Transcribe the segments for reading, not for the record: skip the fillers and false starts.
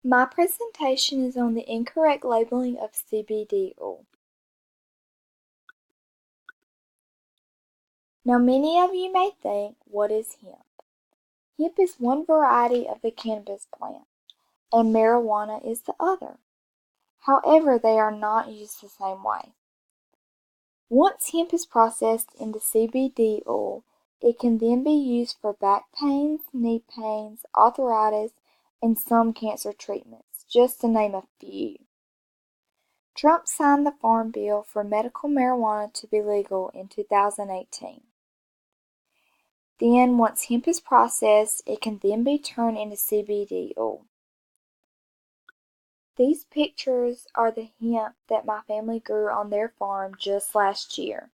My presentation is on the incorrect labeling of CBD oil. Now many of you may think, what is hemp? Hemp is one variety of the cannabis plant, and marijuana is the other. However, they are not used the same way. Once hemp is processed into CBD oil, it can then be used for back pains, knee pains, arthritis, and some cancer treatments, just to name a few. Trump signed the Farm Bill for medical marijuana to be legal in 2018. Then, once hemp is processed, it can then be turned into CBD oil. These pictures are the hemp that my family grew on their farm just last year.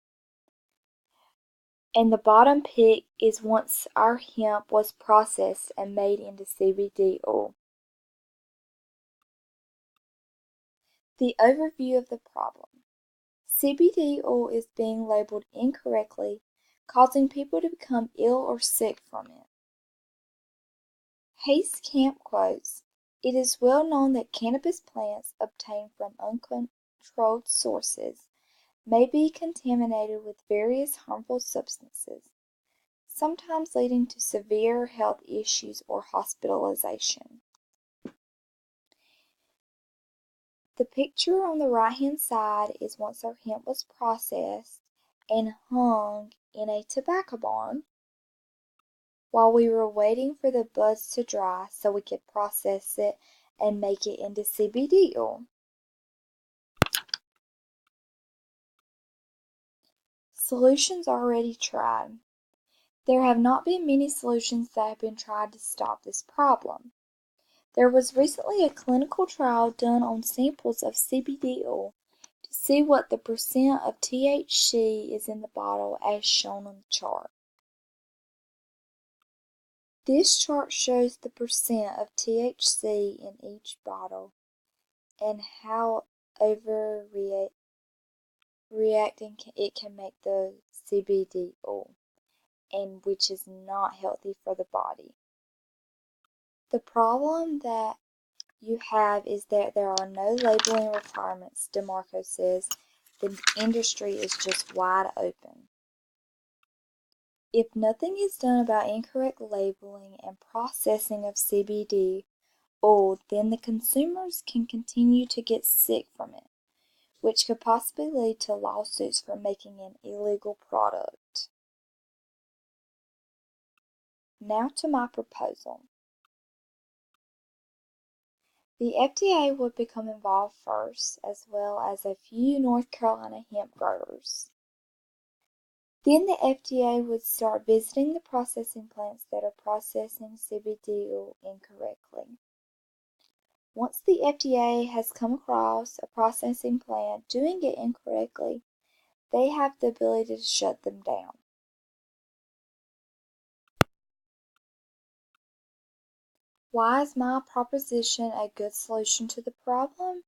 And the bottom pic is once our hemp was processed and made into CBD oil. The overview of the problem. CBD oil is being labeled incorrectly, causing people to become ill or sick from it. Hays Camp quotes, "It is well known that cannabis plants obtained from uncontrolled sources may be contaminated with various harmful substances, sometimes leading to severe health issues or hospitalization." The picture on the right-hand side is once our hemp was processed and hung in a tobacco barn while we were waiting for the buds to dry so we could process it and make it into CBD oil. Solutions already tried. There have not been many solutions that have been tried to stop this problem. There was recently a clinical trial done on samples of CBD oil to see what the percent of THC is in the bottle as shown on the chart. This chart shows the percent of THC in each bottle and how overreacting it can make the CBD oil, and which is not healthy for the body. The problem that you have is that there are no labeling requirements, DeMarco says. The industry is just wide open. If nothing is done about incorrect labeling and processing of CBD oil, then the consumers can continue to get sick from it, which could possibly lead to lawsuits for making an illegal product. Now to my proposal. The FDA would become involved first, as well as a few North Carolina hemp growers. Then the FDA would start visiting the processing plants that are processing CBD oil incorrectly. Once the FDA has come across a processing plant doing it incorrectly, they have the ability to shut them down. Why is my proposition a good solution to the problem?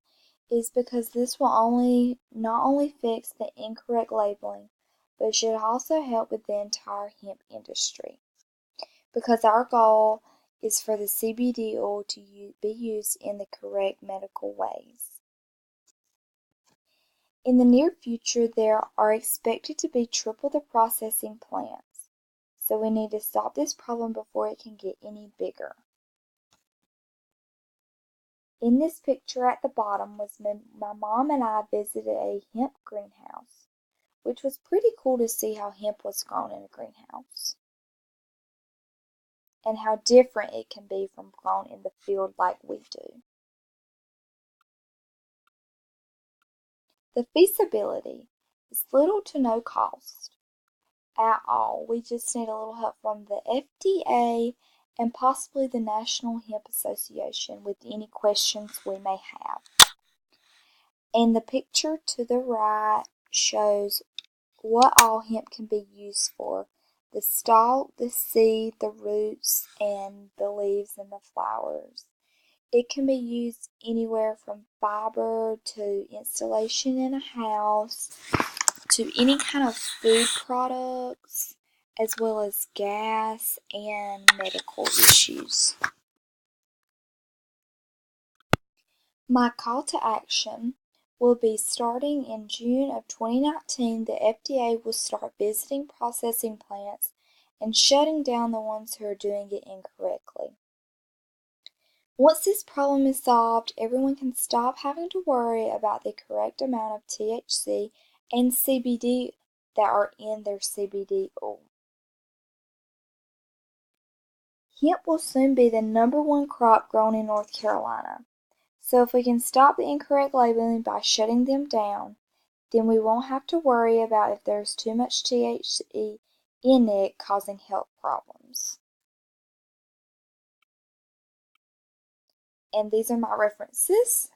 Is because this will not only fix the incorrect labeling, but should also help with the entire hemp industry. Because our goal is for the CBD oil to be used in the correct medical ways. In the near future, there are expected to be triple the processing plants, so we need to stop this problem before it can get any bigger. In this picture at the bottom was my mom and I visited a hemp greenhouse, which was pretty cool to see how hemp was grown in a greenhouse and how different it can be from grown in the field like we do. The feasibility is little to no cost at all. We just need a little help from the FDA and possibly the National Hemp Association with any questions we may have. And the picture to the right shows what all hemp can be used for: the stalk, the seed, the roots, and the leaves and the flowers. It can be used anywhere from fiber to installation in a house to any kind of food products, as well as gas and medical issues. My call to action will be starting in June of 2019, the FDA will start visiting processing plants and shutting down the ones who are doing it incorrectly. Once this problem is solved, everyone can stop having to worry about the correct amount of THC and CBD that are in their CBD oil. Hemp will soon be the #1 crop grown in North Carolina. So if we can stop the incorrect labeling by shutting them down, then we won't have to worry about if there's too much THC in it causing health problems. And these are my references.